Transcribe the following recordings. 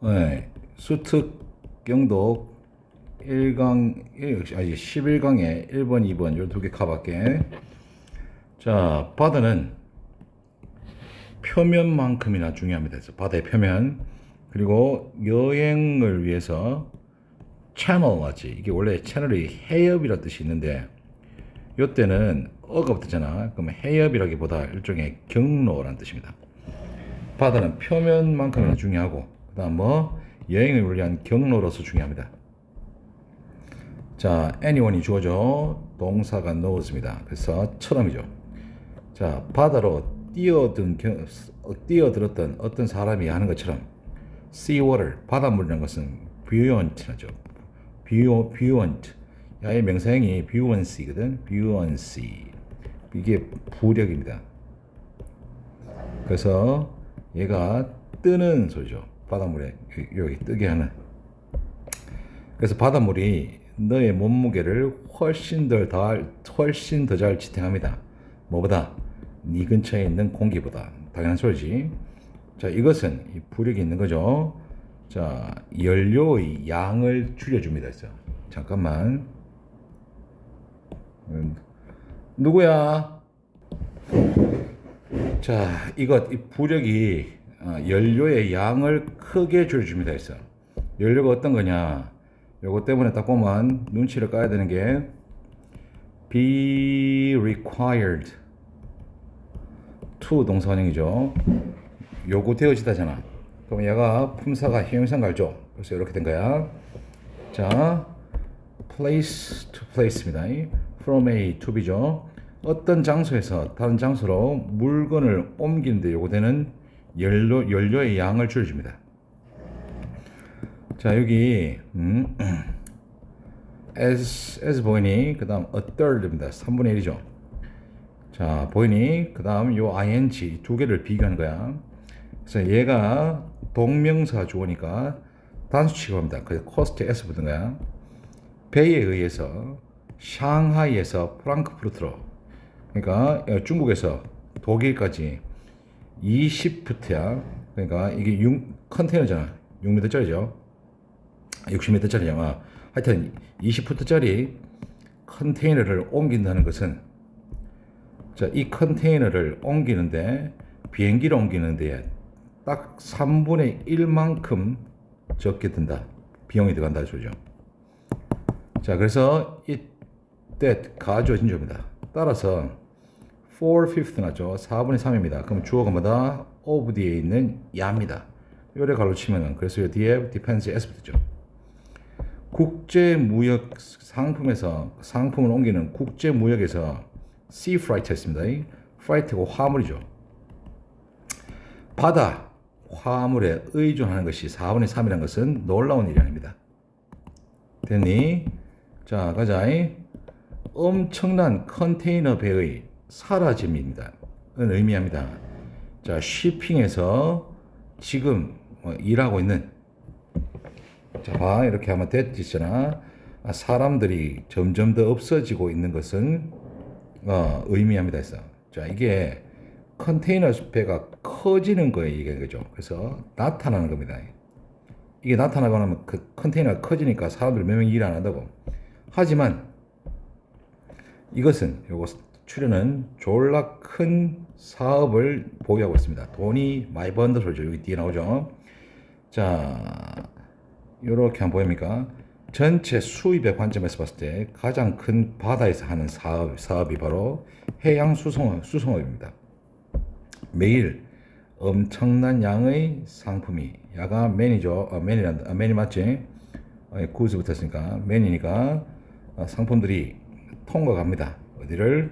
네, 수특 경독 1강, 11강에 1번, 2번 요 두 개 가볼게. 자, 바다는 표면만큼이나 중요합니다. 그래서 바다의 표면. 그리고 여행을 위해서 채널 맞지? 이게 원래 채널이 해협이라 뜻이 있는데 요때는 어가 붙었잖아. 그러면 해협이라기보다 일종의 경로라는 뜻입니다. 바다는 표면만큼이나 중요하고 그다음 뭐 여행을 위한 경로로서 중요합니다. 자, anyone이 주어져 동사가 넣었습니다. 그래서 처럼이죠. 자, 바다로 뛰어들었던 어떤 사람이 하는 것처럼 sea water, 바닷물이라는 것은 buoyant하죠. buoyant. 야의 명사형이 buoyancy거든. buoyancy. 이게 부력입니다. 그래서 얘가 뜨는 소리죠. 바닷물에 여기 뜨게 하는. 그래서 바닷물이 너의 몸무게를 훨씬 더 잘 지탱합니다. 뭐보다? 네 근처에 있는 공기보다. 당연한 소리지. 자, 이것은 이 부력이 있는 거죠. 자, 연료의 양을 줄여줍니다. 잠깐만. 누구야? 자, 이 부력이 연료의 양을 크게 줄여줍니다. 연료가 어떤 거냐? 요거 때문에 딱 보면 눈치를 까야 되는 게 be required to 동사원형이죠. 요구되어지다잖아. 그럼 얘가 품사가 형용사인 거 알죠? 그래서 이렇게 된 거야. 자, place to place입니다. from A to B죠. 어떤 장소에서 다른 장소로 물건을 옮기는데 요구되는 연료의 양을 줄여줍니다. 자, 여기 as 보이니 그 다음 a third입니다. 3분의 1이죠. 자, 보이니 그 다음 요 ing 두 개를 비교하는 거야. 그래서 얘가 동명사 주어니까 단수 취급합니다. 그래서 cost s 붙은 거야. 배에 의해서 샹하이에서 프랑크푸르트로, 그러니까 중국에서 독일까지 20푸트야. 그러니까 이게 컨테이너잖아. 6m짜리죠. 60m짜리잖아. 하여튼 20푸트짜리 컨테이너를 옮긴다는 것은, 자, 이 컨테이너를 옮기는데, 비행기를 옮기는데 딱 3분의 1만큼 적게 든다. 비용이 들어간다 소리죠. 자, 그래서 이때 가주어진 조입니다. 따라서 4/5 나죠. 4분의 3입니다. 그럼 주어가 뭐다? of 뒤에 있는 야입니다. 요래 갈로 치면은, 그래서 요 뒤에 depends s 붙죠. 국제무역 상품에서 상품을 옮기는 국제무역에서 sea freight 했습니다. freight고 화물이죠. 바다 화물에 의존하는 것이 4분의 3이라는 것은 놀라운 일이 아닙니다. 됐니? 자, 가자. 엄청난 컨테이너 배의 사라짐입니다. 은 의미합니다. 자, 쉬핑에서 지금 일하고 있는, 자, 봐. 이렇게 하면 됐잖아. 사람들이 점점 더 없어지고 있는 것은 의미합니다. 자, 이게 컨테이너 배가 커지는 거예요. 이게 그죠? 그래서 나타나는 겁니다. 이게 나타나고 나면 그 컨테이너가 커지니까 사람들이 몇 명이 일 안 한다고. 하지만 이것은 요거 출연은 졸라 큰 사업을 보유하고 있습니다. 돈이 많이 번다 소리죠. 여기 뒤에 나오죠. 자, 요렇게 한번 보입니까? 전체 수입의 관점에서 봤을 때 가장 큰 바다에서 하는 사업이 바로 해양 수송업입니다. 매일 엄청난 양의 상품이, 야가 맨이죠. 맨이 맞지? 구스 붙었으니까 맨이니까 상품들이 통과갑니다. 어디를?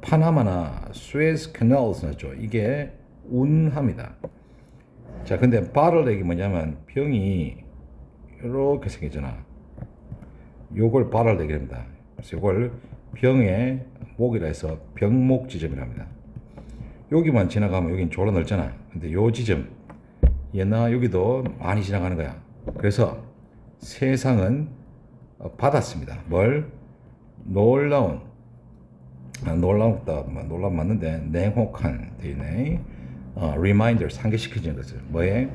파나마나 스웨즈 캐널스 났죠. 이게 운합니다. 자, 근데 바를렉이 뭐냐면 병이 이렇게 생겼잖아. 요걸 바를렉이랍니다. 그래서 요걸 병의 목이라 해서 병목 지점이랍니다. 여기만 지나가면 여긴 졸라 넓잖아. 근데 요 지점 얘나 여기도 많이 지나가는 거야. 그래서 세상은 받았습니다. 뭘? 놀라운 맞는데 냉혹한 되네. 리마인더 상기시켜주는 것을 뭐에?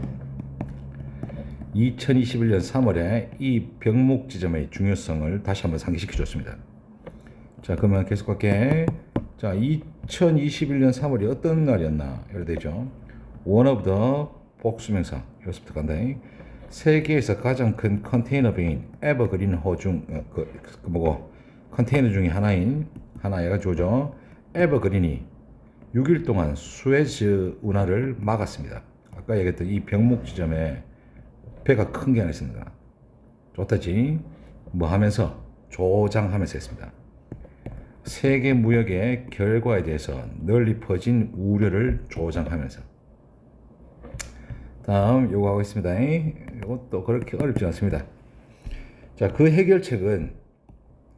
2021년 3월에 이 병목 지점의 중요성을 다시 한번 상기시켜 줬습니다. 자, 그러면 계속 갈게. 자, 2021년 3월이 어떤 날이었나? 이래 되죠. One of the 복수명사. 여기서부터 간다. 세계에서 가장 큰 컨테이너 배인 에버그린 호중 컨테이너 중에 하나가 조죠. 에버그린이 6일 동안 수에즈 운하를 막았습니다. 아까 얘기했던 이 병목 지점에 배가 큰 게 하나 있습니다. 좋다지. 뭐 하면서 조장하면서 했습니다. 세계 무역의 결과에 대해서 널리 퍼진 우려를 조장하면서. 다음 요거 하겠습니다. 이것도 그렇게 어렵지 않습니다. 자, 그 해결책은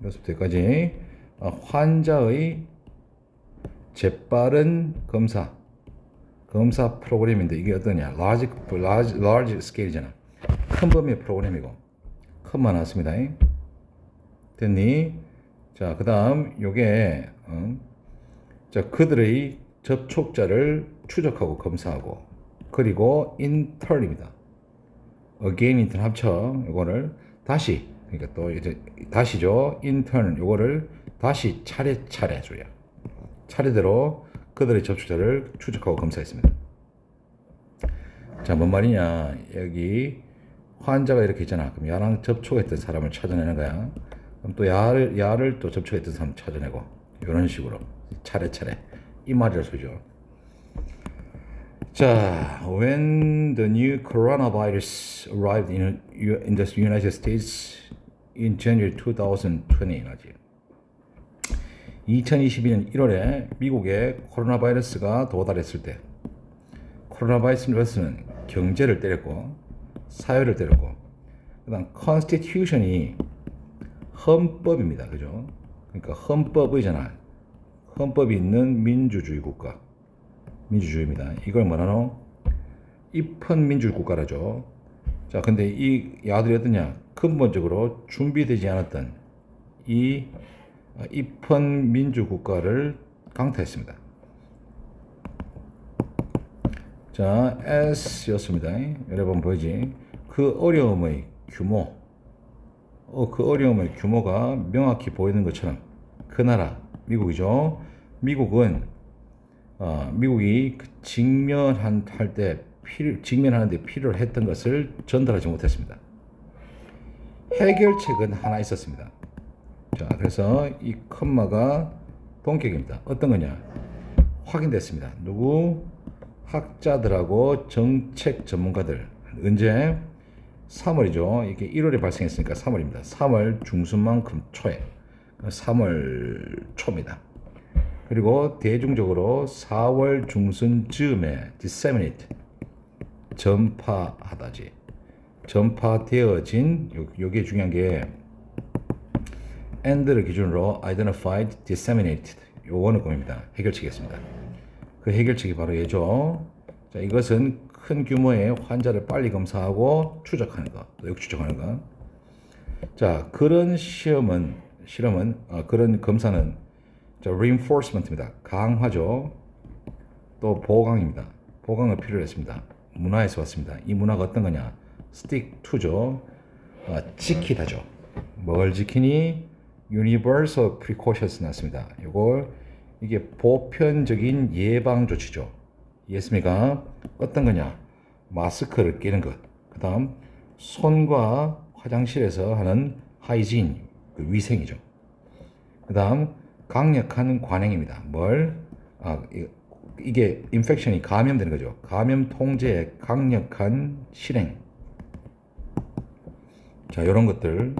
여기서부터 여기까지 환자의 재빠른 검사 프로그램인데 이게 어떠냐? large scale이잖아. 큰 범위의 프로그램이고 큰만 나왔습니다. 됐니? 자, 그 다음 요게 자, 그들의 접촉자를 추적하고 검사하고 그리고 intern입니다. again intern 합쳐 요거를 다시, 그러니까 또 이제 다시죠. intern 요거를 다시 차례차례 줘요. 차례대로 그들의 접촉자를 추적하고 검사했습니다. 자, 뭔 말이냐? 여기 환자가 이렇게 있잖아. 그럼 야랑 접촉했던 사람을 찾아내는 거야. 그럼 또 야를 또 접촉했던 사람 찾아내고 이런 식으로 차례차례 이 말이라 소리죠. 자, when the new coronavirus arrived in the United States in January 2020, 2022년 1월에 미국에 코로나 바이러스가 도달했을 때, 코로나 바이러스는 경제를 때렸고 사회를 때렸고, 그다음 constitution이 헌법입니다. 그죠? 그러니까 헌법의잖아. 헌법이 있는 민주주의 국가. 민주주의입니다. 이걸 뭐라노? 입헌민주주의 국가라죠. 자, 근데 이 야들이 어떠냐? 근본적으로 준비되지 않았던 이 입헌민주 국가를 강타했습니다. 자, S였습니다. 여러분 보이지? 그 어려움의 규모, 그 어려움의 규모가 명확히 보이는 것처럼 그 나라, 미국이죠. 미국이 직면하는데 필요로 했던 것을 전달하지 못했습니다. 해결책은 하나 있었습니다. 자, 그래서 이 컴마가 동격입니다. 어떤 거냐? 확인됐습니다. 누구? 학자들하고 정책 전문가들. 언제? 3월이죠. 이게 1월에 발생했으니까 3월입니다. 3월 중순만큼 초에. 3월 초입니다. 그리고 대중적으로 4월 중순 즈음에 disseminate, 전파하다지. 전파되어진, 요게 중요한 게 and를 기준으로 identified, disseminated, 요거는 꿈입니다. 해결책이었습니다. 그 해결책이 바로 얘죠. 자, 이것은 큰 규모의 환자를 빨리 검사하고 추적하는 거, 역추적하는 거. 자, 그런 그런 검사는 자, reinforcement입니다. 강화죠. 또 보강입니다. 보강을 필요로 했습니다. 문화에서 왔습니다. 이 문화가 어떤 거냐? stick to죠. 지키다죠. 뭘 지키니? universal precautions 나왔습니다. 이게 보편적인 예방 조치죠. 이해했습니까? 어떤 거냐? 마스크를 끼는 것. 그 다음 손과 화장실에서 하는 하이진, 그 위생이죠. 그 다음 강력한 관행입니다. 이게 인펙션이 감염되는 거죠. 감염 통제의 강력한 실행. 자, 이런 것들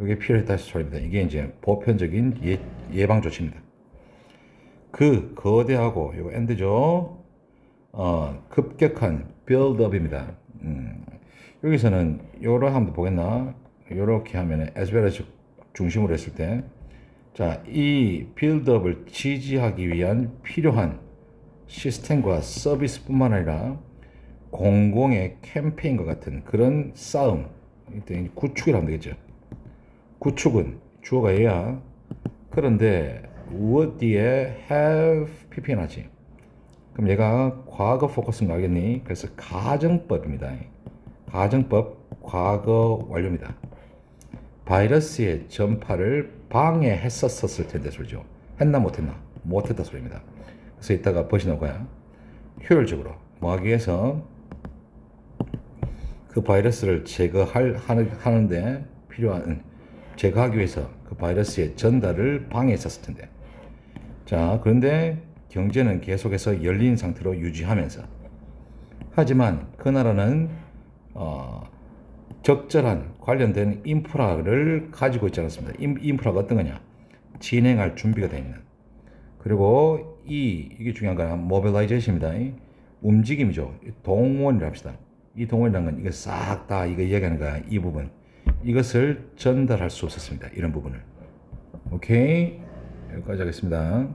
이게 필요했다 소리입니다. 이게 이제 보편적인 예방 조치입니다. 그 거대하고 이거 엔드죠. 급격한 빌드업입니다. 여기서는 요러 하면 보겠나? 요렇게 하면 as well as 중심으로 했을 때, 자, 이 빌드업을 지지하기 위한 필요한 시스템과 서비스뿐만 아니라 공공의 캠페인과 같은 그런 싸움, 이때 구축이라고 하면 되겠죠. 구축은 주어가 얘야. 그런데 무엇 뒤에 have ppn하지. 그럼 얘가 과거 포커스인 거 알겠니? 그래서 가정법입니다. 가정법. 과거 완료입니다. 바이러스의 전파를 방해했었을 텐데 소리죠. 했나 못했나? 못했다 소리입니다. 그래서 이따가 벗이 나오고요. 효율적으로 뭐 하기 위해서 그 바이러스를 하는데 필요한 제거하기 위해서 그 바이러스의 전달을 방해했었을 텐데. 자, 그런데 경제는 계속해서 열린 상태로 유지하면서 하지만 그 나라는 적절한 관련된 인프라를 가지고 있지 않았습니다. 인프라가 어떤 거냐? 진행할 준비가 되어 있는. 그리고 이게 중요한 거야. 모빌라이제이션입니다. 움직임이죠. 동원이라 합시다. 이 동원이라는 건 이거 싹 다 이거 이야기하는 거야. 이 부분. 이것을 전달할 수 없었습니다. 이런 부분을. 오케이. 여기까지 하겠습니다.